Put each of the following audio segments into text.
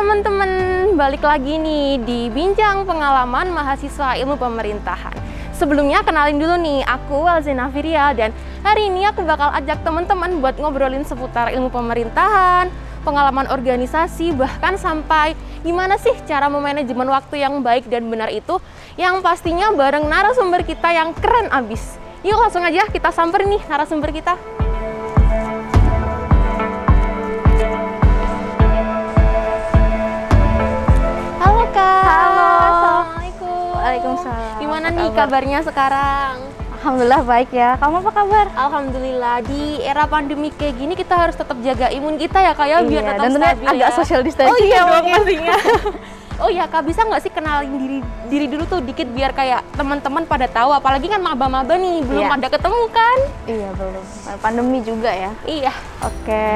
teman-teman, balik lagi nih di Bincang Pengalaman Mahasiswa Ilmu Pemerintahan. Sebelumnya kenalin dulu nih, aku Alzena Firia dan hari ini aku bakal ajak teman-teman buat ngobrolin seputar ilmu pemerintahan, pengalaman organisasi, bahkan sampai gimana sih cara memanajemen waktu yang baik dan benar itu, yang pastinya bareng narasumber kita yang keren abis. Yuk langsung aja kita samperin nih narasumber kita. Halo Kak. Halo. Assalamualaikum. Waalaikumsalam. Gimana nih kabarnya sekarang? Alhamdulillah baik ya. Kamu apa kabar? Alhamdulillah, di era pandemi kayak gini kita harus tetap jaga imun kita ya Kak ya, biar tetap dan stabil agak ya. social distancing. Oh iya dong dong ya. pastinya. Oh iya Kak, bisa nggak sih kenalin diri dulu tuh dikit biar kayak teman-teman pada tahu, apalagi kan maba-maba nih belum Iya. ada ketemu kan? Iya belum. Pandemi juga ya. Iya. Oke,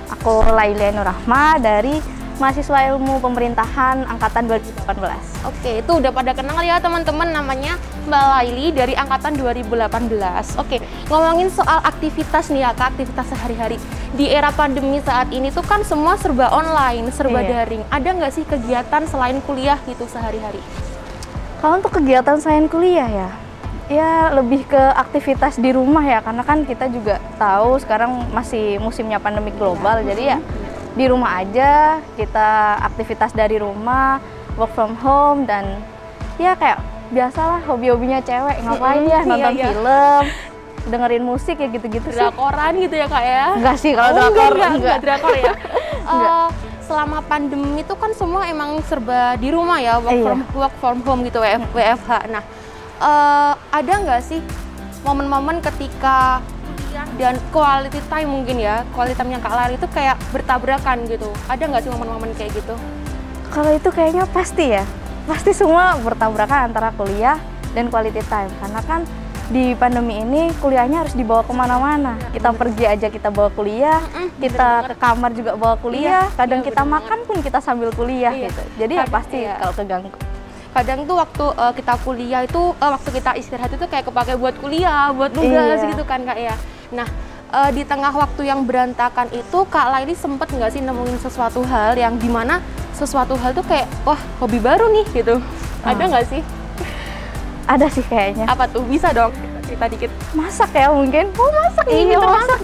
aku Laila Nurrahma dari mahasiswa ilmu pemerintahan angkatan 2018. Oke, itu udah pada kenal ya teman-teman, namanya Mbak Laili dari angkatan 2018. Oke, ngomongin soal aktivitas nih ya Kak, aktivitas sehari-hari. Di era pandemi saat ini tuh kan semua serba online, serba Iya. daring. Ada nggak sih kegiatan selain kuliah gitu sehari-hari? Kalau untuk kegiatan selain kuliah ya lebih ke aktivitas di rumah ya, karena kan kita juga tahu sekarang masih musimnya pandemi global, jadi ya di rumah aja, kita aktivitas dari rumah, work from home, dan ya kayak biasalah hobi-hobinya cewek, ngapain ya, nonton iya. film, dengerin musik ya gitu-gitu sih. Drakoran gitu ya Kak ya? Enggak sih kalau Oh, drakor, enggak drakor ya? Enggak. Selama pandemi itu kan semua emang serba di rumah ya, Iya. work from home gitu, WFH. Nah, ada nggak sih momen-momen ketika kuliah dan quality time mungkin ya, quality time-nya Kak Lari itu kayak bertabrakan gitu? Ada nggak sih momen-momen kayak gitu? Kalau itu kayaknya pasti ya, pasti semua bertabrakan antara kuliah dan quality time, karena kan di pandemi ini kuliahnya harus dibawa kemana-mana. Kita pergi aja kita bawa kuliah, kita ke kamar juga bawa kuliah, kadang kita makan pun kita sambil kuliah gitu. Jadi ya pasti kalau keganggu. Kadang tuh waktu kita kuliah itu, waktu kita istirahat itu kayak kepake buat kuliah, buat tugas gitu kan Kak ya. Nah, di tengah waktu yang berantakan itu Kak Laili sempet nggak sih nemuin sesuatu hal yang dimana sesuatu hal tuh kayak, wah hobi baru nih gitu. Ada nggak sih? Ada sih kayaknya. Apa tuh? Bisa dong cerita dikit. Masak ya mungkin. Oh masak nih, Iya, pinter masak.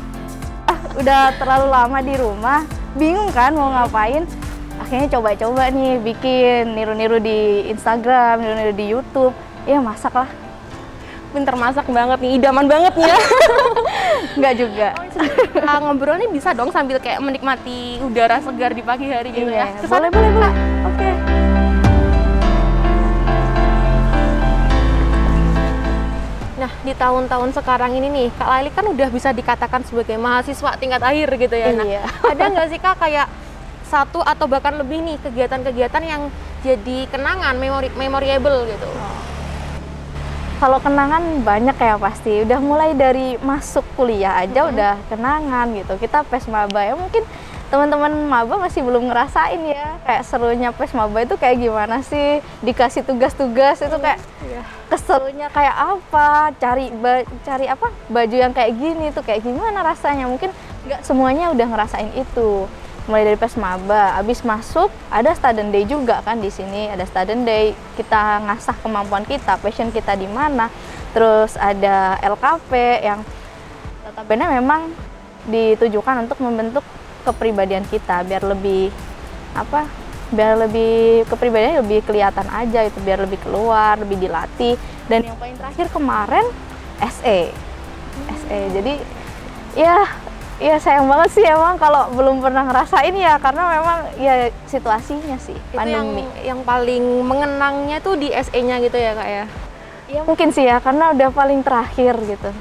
Udah terlalu lama di rumah, bingung kan mau ngapain. Akhirnya coba-coba nih bikin, niru-niru di Instagram, niru-niru di YouTube. Ya masak lah. Pinter masak banget nih, idaman banget nih ya. Enggak juga. Ngobrol nih bisa dong sambil kayak menikmati udara segar di pagi hari gitu ya. Iya, Kesana, boleh. Kak. Oke. Nah, di tahun-tahun sekarang ini nih, Kak Laili kan udah bisa dikatakan sebagai mahasiswa tingkat akhir gitu ya. Nah, Iya. ada nggak sih Kak kayak satu atau bahkan lebih nih kegiatan-kegiatan yang jadi kenangan, memorable gitu? Kalau kenangan banyak ya pasti. Udah mulai dari masuk kuliah aja udah kenangan gitu. Kita PES Maba ya, mungkin teman-teman maba masih belum ngerasain ya. Kayak serunya PES Maba itu kayak gimana sih? Dikasih tugas-tugas itu kayak keserunya kayak apa? Cari apa? Baju yang kayak gini tuh kayak gimana rasanya? Mungkin nggak semuanya udah ngerasain itu. Mulai dari PES Maba, abis masuk ada student day juga kan di sini, ada student day, kita ngasah kemampuan kita, passion kita di mana. Terus ada LKP yang notabene memang ditujukan untuk membentuk kepribadian kita biar lebih kepribadiannya lebih kelihatan aja itu, biar lebih keluar, lebih dilatih. Dan yang paling terakhir kemarin SE. Jadi ya sayang banget sih emang kalau belum pernah ngerasain ya, karena memang ya situasinya sih pandemi. Itu yang paling mengenangnya tuh di SE-nya gitu ya Kak ya? Ya mungkin sih ya, karena udah paling terakhir gitu.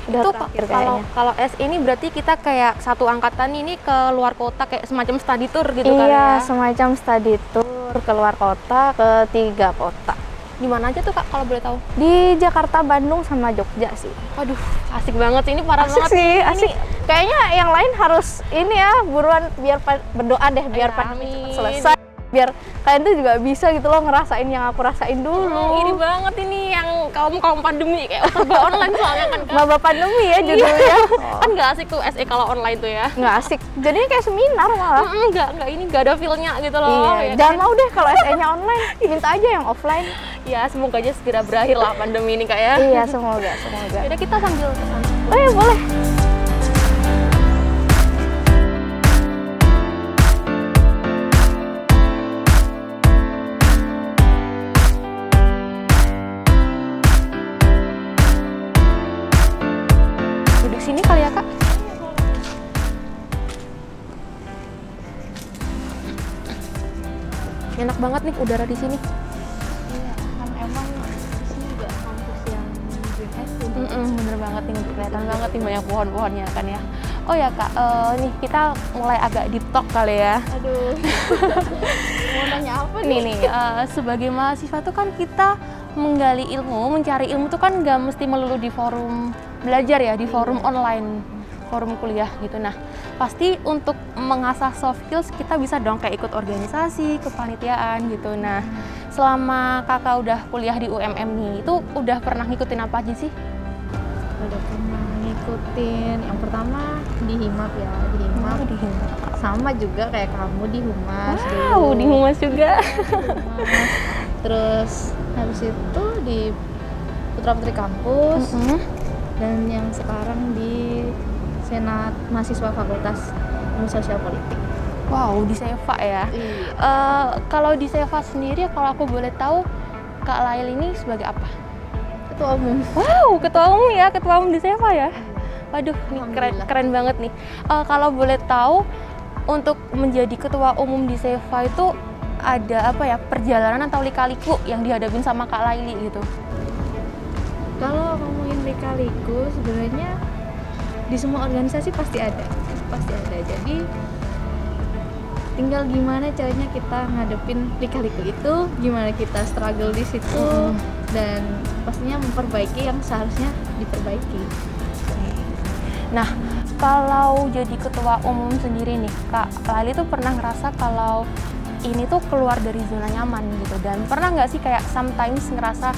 Udah Itu terakhir kayaknya. kalau SE ini berarti kita kayak satu angkatan ini ke luar kota kayak semacam study tour gitu kan Iya, ya? semacam study tour ke luar kota, ke 3 kota. Di mana aja tuh Kak kalau boleh tahu? Di Jakarta, Bandung, sama Jogja sih. Aduh, asik banget sih, ini parah Asik banget sih, nih. asik. Kayaknya yang lain harus ini ya, buruan biar berdoa deh biar Ya, pandemi amin. cepat selesai. biar kalian tuh juga bisa gitu loh ngerasain yang aku rasain dulu. Ini banget ini yang kaum pandemi kayak serba online soalnya kan. Maba pandemi ya judulnya. Kan nggak asik tuh SE kalau online tuh ya. Nggak asik, jadinya kayak seminar malah. Nggak ada feel-nya gitu loh. Iya, Ya jangan kan? mau deh kalau SE-nya online, minta aja yang offline. Ya semoga aja segera berakhir lah pandemi ini Kak ya. Iya, semoga. Jadi kita sambil kesana. Oh ya boleh. Duduk sini kali ya Kak. Enak banget nih udara di sini. Iya, kan emang di sini juga kampus yang green estate. Bener banget nih, kelihatan banget nih banyak pohon-pohonnya kan ya. Oh ya Kak, nih kita mulai agak deep talk kali ya. Aduh. Mau nanya apa Nih nih? sebagai mahasiswa tuh kan kita menggali ilmu, mencari ilmu tuh kan nggak mesti melulu di forum belajar ya, di forum online, forum kuliah gitu. Nah, pasti untuk mengasah soft skills kita bisa dong kayak ikut organisasi, kepanitiaan gitu. Nah, selama kakak udah kuliah di UMM nih, itu udah pernah ngikutin apa aja sih? Udah pernah ngikutin yang pertama di Himap ya, di Himap. Di Himap. Sama juga kayak kamu di Humas Wow, di Humas juga. Humas. Terus habis itu di Putra Putri Kampus dan yang sekarang di Senat Mahasiswa Fakultas Ilmu Sosial Politik. Wow, di Seva ya. Iya. Kalau di Seva sendiri, kalau aku boleh tahu, Kak Lail ini sebagai apa? Ketua umum. Wow, ketua umum ya, ketua umum di Seva ya. Waduh, ini Alhamdulillah. keren banget nih. Kalau boleh tahu, untuk menjadi ketua umum di Seva itu ada apa ya, perjalanan atau lika-liku yang dihadapin sama Kak Laili gitu? Kalau ngomongin lika-liku sebenarnya di semua organisasi pasti ada. Jadi tinggal gimana caranya kita ngadepin lika-liku itu, gimana kita struggle di situ, dan pastinya memperbaiki yang seharusnya diperbaiki. Nah, kalau jadi ketua umum sendiri nih, Kak Laili tuh pernah ngerasa kalau ini tuh keluar dari zona nyaman gitu, dan pernah nggak sih kayak sometimes ngerasa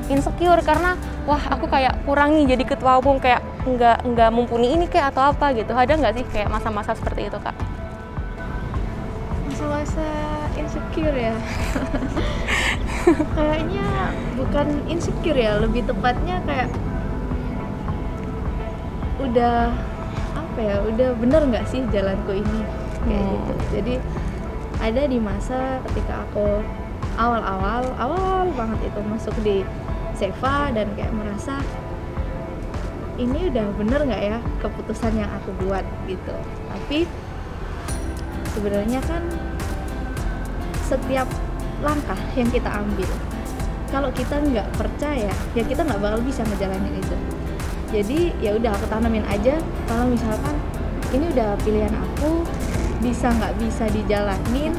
insecure karena wah aku kayak kurang nih jadi ketua umum, kayak nggak mumpuni ini kayak atau apa gitu? Ada nggak sih kayak masa-masa seperti itu Kak? Masa-masa insecure ya. Kayaknya bukan insecure ya, lebih tepatnya kayak udah apa ya, udah bener nggak sih jalanku ini kayak gitu. Jadi ada di masa ketika aku awal banget itu masuk di Seva dan kayak merasa ini udah bener nggak ya keputusan yang aku buat gitu. Tapi sebenarnya kan setiap langkah yang kita ambil, kalau kita nggak percaya ya kita nggak bakal bisa ngejalanin itu. Jadi ya udah aku tanamin aja, kalau misalkan ini udah pilihan aku, bisa nggak bisa dijalanin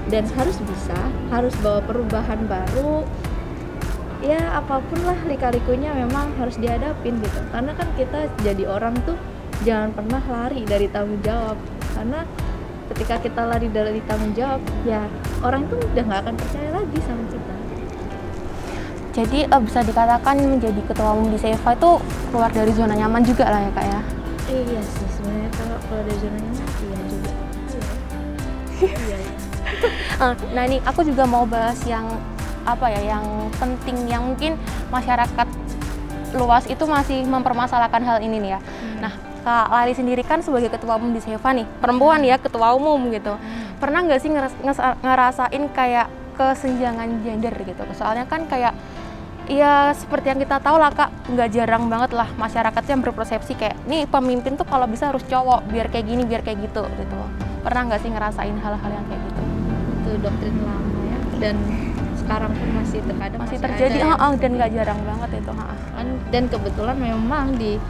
dan harus bawa perubahan baru, ya apapun lah lika-likunya memang harus dihadapin gitu. Karena kan kita jadi orang tuh jangan pernah lari dari tanggung jawab, karena ketika kita lari dari tanggung jawab ya orang tuh udah nggak akan percaya lagi sama kita. Jadi bisa dikatakan menjadi ketua umum di Seva itu keluar dari zona nyaman juga lah ya Kak ya? Iya sih, sebenarnya kalau keluar dari zona nyaman iya juga. Iya. Nah ini aku juga mau bahas yang apa ya, yang penting, yang mungkin masyarakat luas itu masih mempermasalahkan hal ini nih ya. Nah Kak Laili sendiri kan sebagai ketua umum di Seva nih, perempuan ya, ketua umum gitu. Pernah nggak sih ngerasain kayak kesenjangan gender gitu? Soalnya kan kayak ya seperti yang kita tahu lah Kak, nggak jarang banget lah masyarakat yang berpersepsi kayak nih pemimpin tuh kalau bisa harus cowok, biar kayak gini, biar kayak gitu gitu. Pernah nggak sih ngerasain hal-hal yang kayak gitu? Itu doktrin lama ya, dan sekarang pun masih terkadang Masih terjadi ada dan nggak jarang banget itu. Dan kebetulan memang di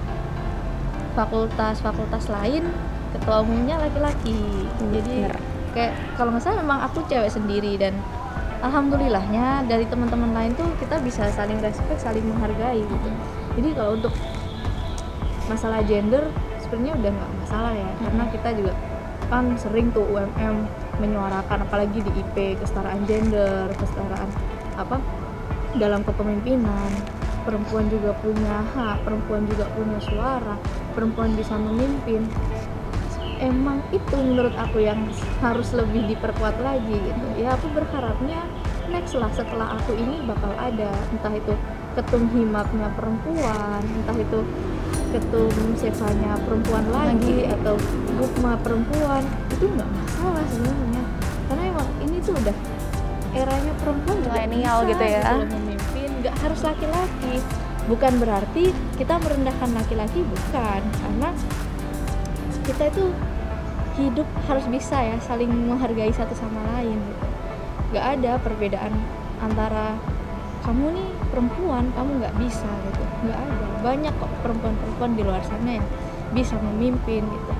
fakultas lain ketua umumnya laki-laki. Jadi Bener. kayak kalau nggak salah memang aku cewek sendiri, dan alhamdulillahnya dari teman-teman lain tuh kita bisa saling respect, saling menghargai gitu. Jadi kalau untuk masalah gender sebenarnya udah nggak masalah ya, karena kita juga kan sering tuh UMM menyuarakan, apalagi di IP, kesetaraan gender, kesetaraan dalam kepemimpinan. Perempuan juga punya hak, perempuan juga punya suara, perempuan bisa memimpin. Emang itu menurut aku yang harus lebih diperkuat lagi gitu. Ya aku berharapnya next lah setelah aku ini bakal ada, entah itu ketum himapnya perempuan, entah itu ketum sevanya perempuan lagi atau Bukma perempuan, itu nggak masalah sebenarnya, karena emang ini tuh udah eranya perempuan milenial gitu ya, memimpin, nggak harus laki-laki. Bukan berarti kita merendahkan laki-laki, bukan, karena kita itu hidup harus bisa ya saling menghargai satu sama lain gitu. Nggak ada perbedaan antara kamu nih perempuan, kamu nggak bisa gitu, nggak ada. Banyak kok perempuan-perempuan di luar sana yang bisa memimpin gitu.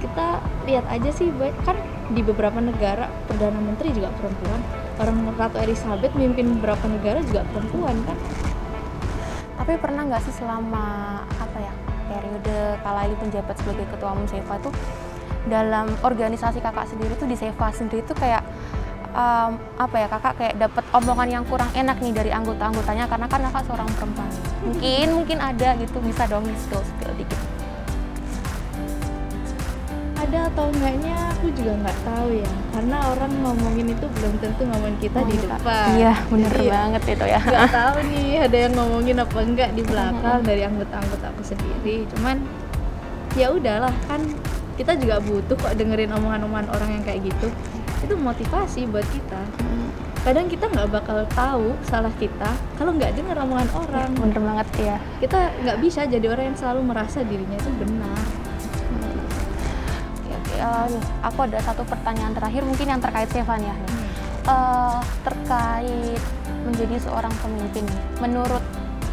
Kita lihat aja sih, kan di beberapa negara Perdana Menteri juga perempuan, orang Ratu Elizabeth mimpin beberapa negara juga perempuan kan. Tapi pernah nggak sih selama periode Kak Laili penjabat sebagai Ketua Umum SEFA tuh, dalam organisasi kakak sendiri tuh di SEFA sendiri tuh kayak kakak kayak dapat omongan yang kurang enak nih dari anggota-anggotanya karena kan kakak seorang perempuan. Mungkin ada gitu, bisa dong spill dikit. Ada atau enggaknya aku juga nggak tahu ya, karena orang ngomongin itu belum tentu ngomongin kita di depan. Iya, bener banget itu ya. Nggak tahu nih ada yang ngomongin apa enggak di belakang dari anggota-anggota aku sendiri. Cuman ya udahlah, kan kita juga butuh kok dengerin omongan-omongan orang yang kayak gitu. Itu motivasi buat kita. Kadang kita nggak bakal tahu salah kita kalau nggak denger omongan orang. Bener banget ya. Kita nggak bisa jadi orang yang selalu merasa dirinya itu benar. Aku ada satu pertanyaan terakhir mungkin yang terkait Sefa ya. Terkait menjadi seorang pemimpin, menurut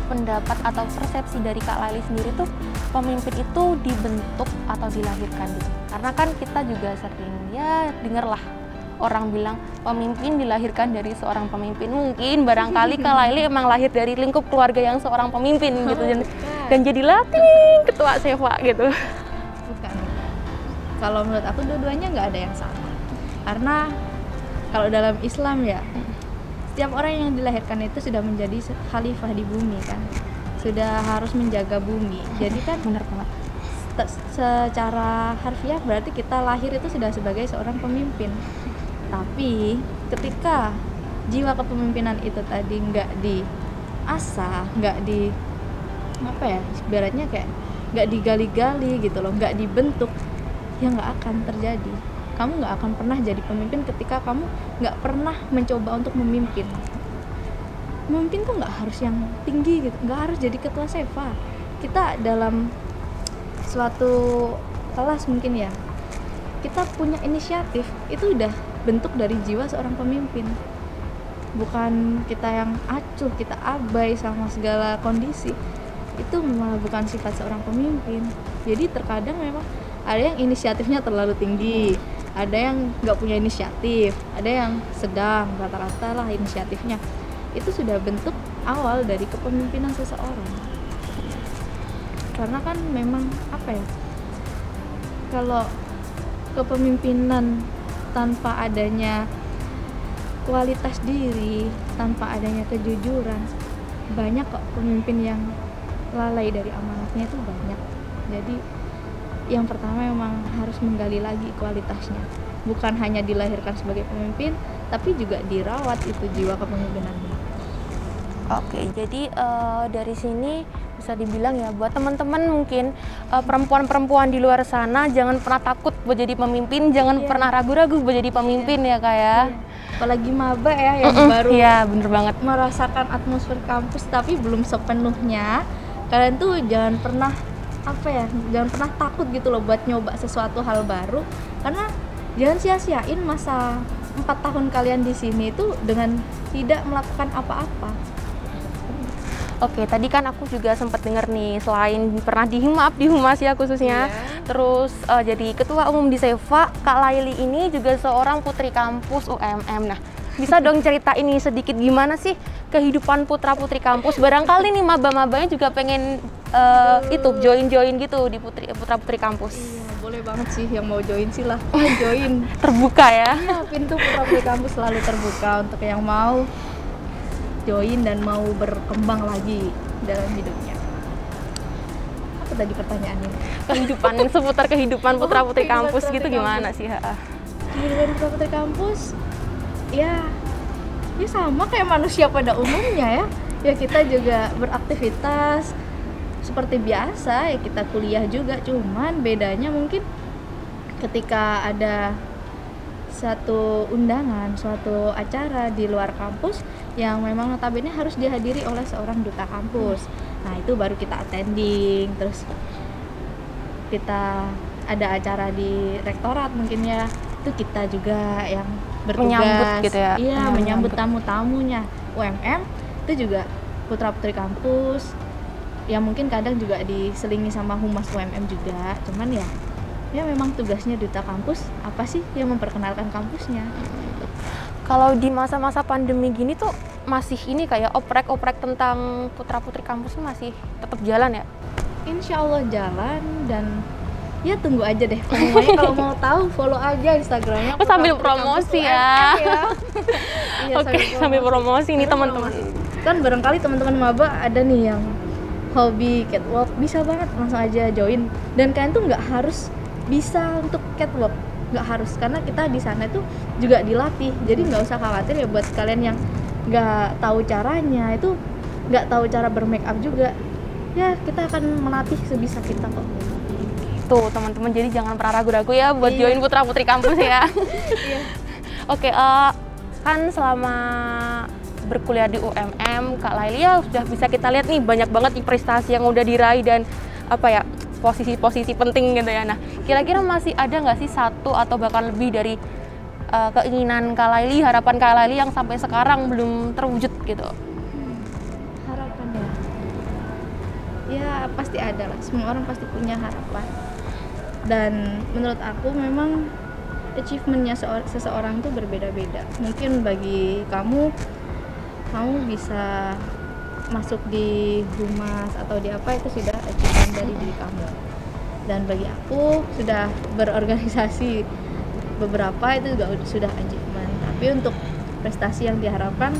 pendapat atau persepsi dari Kak Laili sendiri tuh, pemimpin itu dibentuk atau dilahirkan gitu? Karena kan kita juga sering ya dengar lah orang bilang pemimpin dilahirkan dari seorang pemimpin. Mungkin barangkali Kak Laili emang lahir dari lingkup keluarga yang seorang pemimpin gitu, dan jadilah ketua SEFA gitu. Bukan. Kalau menurut aku dua-duanya nggak ada yang salah. Karena kalau dalam Islam ya, setiap orang yang dilahirkan itu sudah menjadi khalifah di bumi kan, sudah harus menjaga bumi. Jadi kan benar banget. Secara harfiah berarti kita lahir itu sudah sebagai seorang pemimpin. Tapi ketika jiwa kepemimpinan itu tadi nggak diasah, nggak ibaratnya kayak nggak digali-gali gitu loh, nggak dibentuk, ya nggak akan terjadi. Kamu nggak akan pernah jadi pemimpin ketika kamu nggak pernah mencoba untuk memimpin. Memimpin tuh nggak harus yang tinggi gitu, nggak harus jadi ketua SEFA. Kita dalam suatu kelas mungkin ya, kita punya inisiatif, itu udah bentuk dari jiwa seorang pemimpin. Bukan kita yang acuh, kita abai sama segala kondisi, itu malah bukan sifat seorang pemimpin. Jadi terkadang memang ada yang inisiatifnya terlalu tinggi, ada yang nggak punya inisiatif, ada yang sedang, rata-rata lah inisiatifnya. Itu sudah bentuk awal dari kepemimpinan seseorang. Karena kan memang kalau kepemimpinan tanpa adanya kualitas diri, tanpa adanya kejujuran, banyak kok pemimpin yang lalai dari amanatnya, itu banyak. Jadi yang pertama memang harus menggali lagi kualitasnya, bukan hanya dilahirkan sebagai pemimpin, tapi juga dirawat itu jiwa kepemimpinannya. Oke, jadi dari sini bisa dibilang ya buat teman-teman mungkin perempuan-perempuan di luar sana, jangan pernah takut buat jadi pemimpin, jangan pernah ragu-ragu buat jadi pemimpin ya Kak ya. Apalagi maba ya yang baru bener banget merasakan atmosfer kampus tapi belum sepenuhnya. Kalian tuh jangan pernah jangan pernah takut gitu loh buat nyoba sesuatu hal baru, karena jangan sia-siain masa 4 tahun kalian di sini itu dengan tidak melakukan apa-apa. Oke, tadi kan aku juga sempat dengar nih, selain pernah di Humas ya khususnya, terus jadi ketua umum di SEFA, Kak Laili ini juga seorang putri kampus UMM. Nah, bisa dong cerita ini sedikit gimana sih kehidupan putra-putri kampus? Barangkali nih maba-mabanya juga pengen itu join gitu di putra-putri kampus. Iya, boleh banget sih yang mau join silahkan join. Terbuka ya? Iya, pintu putra-putri kampus selalu terbuka untuk yang mau join dan mau berkembang lagi dalam hidupnya. Apa tadi pertanyaannya? Kehidupan seputar kehidupan putra-putri kampus gitu gimana sih? Kehidupan putra-putri kampus ya sama kayak manusia pada umumnya ya kita juga beraktivitas seperti biasa, ya kita kuliah juga, cuman bedanya mungkin ketika ada satu undangan, suatu acara di luar kampus yang memang notabene harus dihadiri oleh seorang duta kampus. Nah, itu baru kita attending, terus kita ada acara di rektorat mungkin ya, itu kita juga yang bertugas menyambut gitu ya. Iya, menyambut tamu-tamunya. UMM itu juga putra-putri kampus. Ya mungkin kadang juga diselingi sama humas UMM juga, cuman ya memang tugasnya duta kampus apa sih yang memperkenalkan kampusnya. Kalau di masa-masa pandemi gini tuh masih ini kayak oprek-oprek tentang putra-putri kampus masih tetap jalan ya? Insya Allah jalan, dan ya tunggu aja deh pokoknya. Kalau mau tahu follow aja Instagramnya. Sambil promosi ya. Iya, Oke, sambil promosi nih teman-teman. Kan barangkali teman-teman maba ada nih yang hobi catwalk, bisa banget langsung aja join. Dan kalian tuh nggak harus bisa untuk catwalk, nggak harus, karena kita di sana tuh juga dilatih. Jadi nggak usah khawatir ya buat kalian yang nggak tahu caranya, itu nggak tahu cara bermake up juga. Ya kita akan melatih sebisa kita kok. Tuh teman-teman, jadi jangan pernah ragu-ragu ya buat join putra-putri kampus ya. Oke, kan selama berkuliah di UMM, Kak Laili ya sudah bisa kita lihat nih banyak banget nih prestasi yang udah diraih dan apa ya, posisi-posisi penting gitu ya. Nah, kira-kira masih ada nggak sih satu atau bahkan lebih dari keinginan Kak Laili, harapan Kak Laili yang sampai sekarang belum terwujud gitu? Harapan ya pasti ada lah, semua orang pasti punya harapan. Dan menurut aku memang achievementnya seseorang itu berbeda-beda. Mungkin bagi kamu bisa masuk di humas atau di apa, itu sudah achievement dari diri kamu. Dan bagi aku sudah berorganisasi beberapa, itu juga sudah achievement. Tapi untuk prestasi yang diharapkan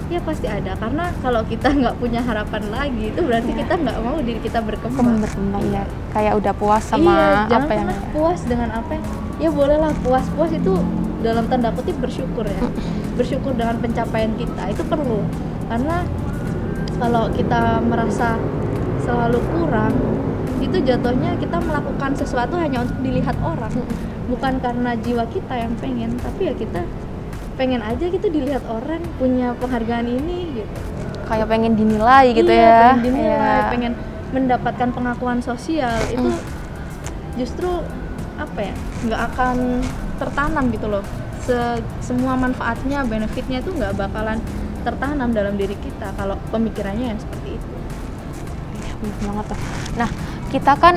ya pasti ada, karena kalau kita nggak punya harapan lagi itu berarti kita nggak mau diri kita berkembang ya. Kayak udah puas sama jangan apa yang pernah puas dengan apa ya, bolehlah puas itu dalam tanda kutip bersyukur ya. Bersyukur dengan pencapaian kita itu perlu, karena kalau kita merasa selalu kurang, itu jatuhnya kita melakukan sesuatu hanya untuk dilihat orang, bukan karena jiwa kita yang pengen, tapi ya kita pengen aja gitu dilihat orang punya penghargaan ini gitu. Kayak pengen dinilai gitu ya. Pengen dinilai, pengen mendapatkan pengakuan sosial. Itu justru apa ya, nggak akan tertanam gitu loh. Semua manfaatnya, benefitnya itu nggak bakalan tertanam dalam diri kita kalau pemikirannya yang seperti itu. Nah, kita kan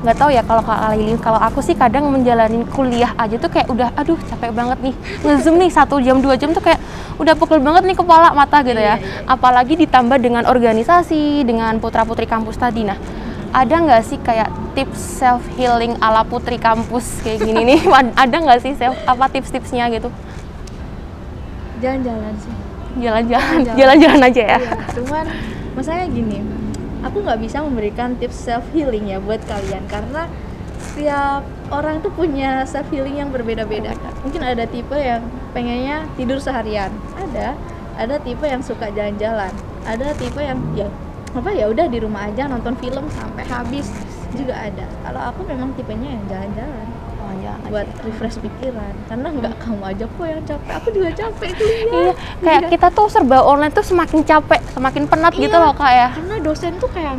nggak tahu ya kalau Kak Laili, kalau aku sih kadang menjalani kuliah aja tuh kayak udah aduh capek banget nih, nge-zoom nih 1 jam 2 jam tuh kayak udah pegel banget nih kepala mata gitu ya. Apalagi ditambah dengan organisasi, dengan putra-putri kampus tadi. Nah, ada nggak sih kayak tips self healing ala putri kampus kayak gini nih? Ada nggak sih tips-tipsnya gitu? Jalan-jalan sih. Jalan-jalan aja ya. Iya, cuman masalahnya gini, aku nggak bisa memberikan tips self healing ya buat kalian, karena setiap orang tuh punya self healing yang berbeda-beda. Mungkin ada tipe yang pengennya tidur seharian, ada tipe yang suka jalan-jalan, ada tipe yang ya udah di rumah aja nonton film sampai habis juga ada. Kalau aku memang tipenya yang jalan-jalan. Buat refresh pikiran, karena nggak kamu aja kok yang capek, aku juga capek kuliah. Iya, kayak kita tuh serba online tuh semakin capek, semakin penat gitu loh Kak ya. Karena dosen tuh kayak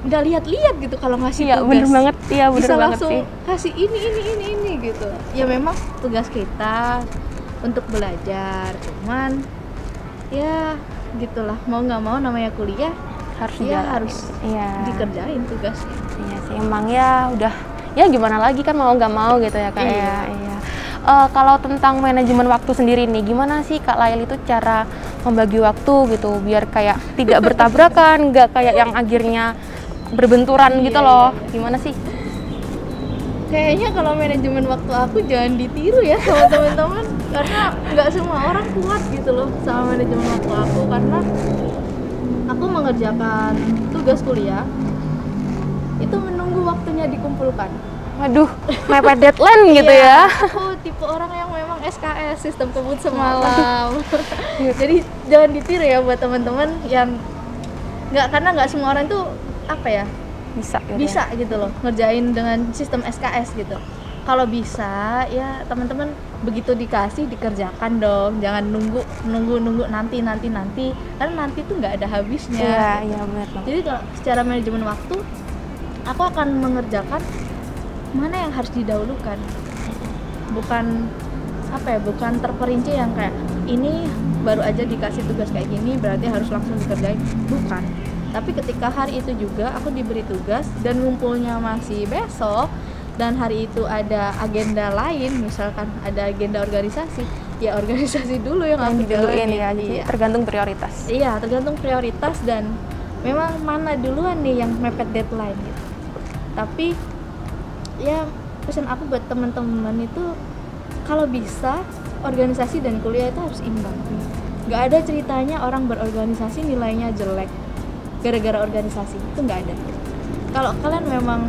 nggak lihat-lihat gitu kalau ngasih tugas. Bener banget, iya bener bisa banget langsung sih. Kasih ini gitu. Ya memang tugas kita untuk belajar, cuman ya gitulah, mau nggak mau namanya kuliah harus dikerjain tugasnya. Iya sih, emang ya udah ya gimana lagi kan, mau nggak mau gitu ya Kak. Iya. Kalau tentang manajemen waktu sendiri nih, gimana sih Kak Laili itu cara membagi waktu gitu biar kayak tidak bertabrakan, nggak kayak yang akhirnya berbenturan gitu loh. Gimana sih? Kayaknya kalau manajemen waktu aku jangan ditiru ya sama teman-teman, karena nggak semua orang kuat gitu loh sama manajemen waktu aku, karena aku mengerjakan tugas kuliah itu menunggu waktunya dikumpulkan. Waduh, mepet deadline gitu ya. Aku tipe orang yang memang SKS, sistem kebut semalam. Jadi jangan ditiru ya buat teman-teman yang karena nggak semua orang tuh apa ya bisa gitu loh ngerjain dengan sistem SKS gitu. Kalau bisa ya teman-teman begitu dikasih dikerjakan dong, jangan nunggu nanti karena nanti tuh nggak ada habisnya. Iya benar. Jadi kalau secara manajemen waktu aku akan mengerjakan mana yang harus didahulukan, bukan terperinci yang kayak ini baru aja dikasih tugas kayak gini berarti harus langsung dikerjain, bukan. Tapi ketika hari itu juga aku diberi tugas dan ngumpulnya masih besok dan hari itu ada agenda lain, misalkan ada agenda organisasi, ya organisasi dulu yang aku duluin ya. Jadi tergantung prioritas. Iya, tergantung prioritas dan memang mana duluan nih yang mepet deadline gitu. Tapi ya pesan aku buat teman-teman itu kalau bisa organisasi dan kuliah itu harus imbang. Gak ada ceritanya orang berorganisasi nilainya jelek gara-gara organisasi, itu nggak ada. Kalau kalian memang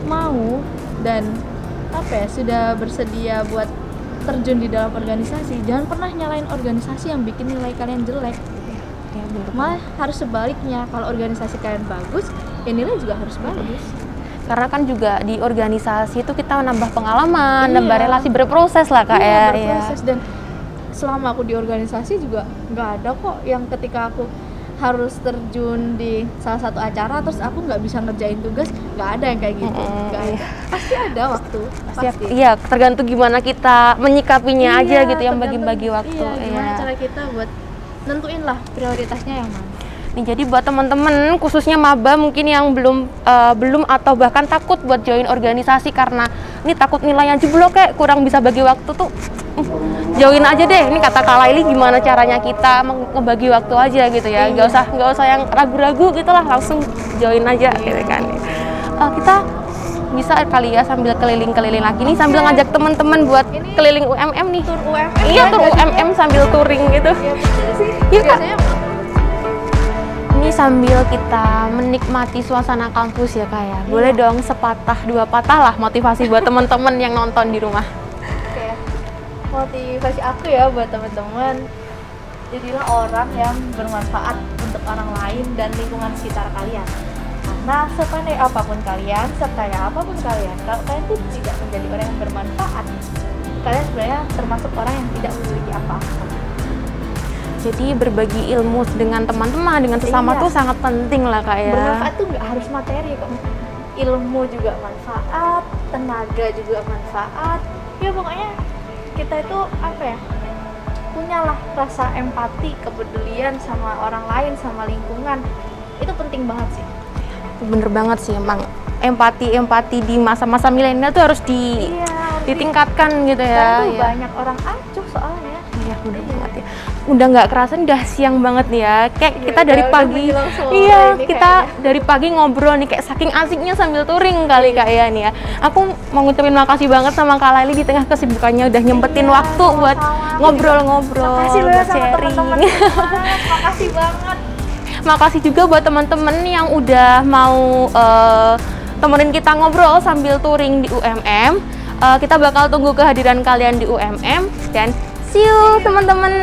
mau dan sudah bersedia buat terjun di dalam organisasi, jangan pernah nyalain organisasi yang bikin nilai kalian jelek. Ya, malah harus sebaliknya, kalau organisasi kalian bagus, ya nilai juga harus bagus. Karena kan juga di organisasi itu kita menambah pengalaman, nambah relasi berproses lah Kak ya. Berproses. Dan selama aku di organisasi juga nggak ada kok yang ketika aku harus terjun di salah satu acara terus aku nggak bisa ngerjain tugas, nggak ada yang kayak gitu. Nggak ada. Pasti ada waktu. Pasti. Iya, tergantung gimana kita menyikapinya aja gitu, yang bagi-bagi waktu. Gimana cara kita buat nentuin lah prioritasnya yang mana. Nih, jadi buat teman-teman khususnya maba mungkin yang belum atau bahkan takut buat join organisasi karena ini takut nilainya jeblok kayak kurang bisa bagi waktu tuh, join aja deh. Ini kata Kak Laili gimana caranya kita ngebagi waktu aja gitu ya. Nggak usah yang ragu-ragu gitu lah, langsung join aja gitu kan. Kita bisa kali ya sambil keliling-keliling lagi nih, sambil ngajak teman-teman buat keliling UMM nih. Tur UMM. Iya, tur UMM sambil touring gitu. Iya Kak. Ini sambil kita menikmati suasana kampus ya Kak ya. Boleh dong sepatah dua patah lah motivasi buat teman-teman yang nonton di rumah. Motivasi aku ya buat teman-teman, jadilah orang yang bermanfaat untuk orang lain dan lingkungan sekitar kalian. Karena sepandai apapun kalian, sekaya apapun kalian, kalau kalian tuh tidak menjadi orang yang bermanfaat, kalian sebenarnya termasuk orang yang tidak memiliki apa-apa. Jadi berbagi ilmu dengan teman-teman, dengan sesama tuh sangat penting lah Kak ya. Bermanfaat tuh nggak harus materi kok. Ilmu juga manfaat, tenaga juga manfaat. Ya pokoknya kita itu punyalah rasa empati, kepedulian sama orang lain, sama lingkungan. Itu penting banget sih. Bener banget sih, emang empati di masa-masa milenial tuh harus ditingkatkan gitu ya. Kan banyak orang acuh soalnya. Iya bener banget ya. Udah nggak kerasa udah siang banget nih ya. Kayak kita dari pagi, dari pagi ngobrol nih kayak saking asiknya sambil touring kali Kak ya nih ya. Aku mau ngucapin makasih banget sama Kak Laili di tengah kesibukannya udah nyempetin waktu buat ngobrol-ngobrol, buat sharing. Makasih banget. Makasih juga buat teman-teman yang udah mau temenin kita ngobrol sambil touring di UMM. Kita bakal tunggu kehadiran kalian di UMM dan see you teman-teman.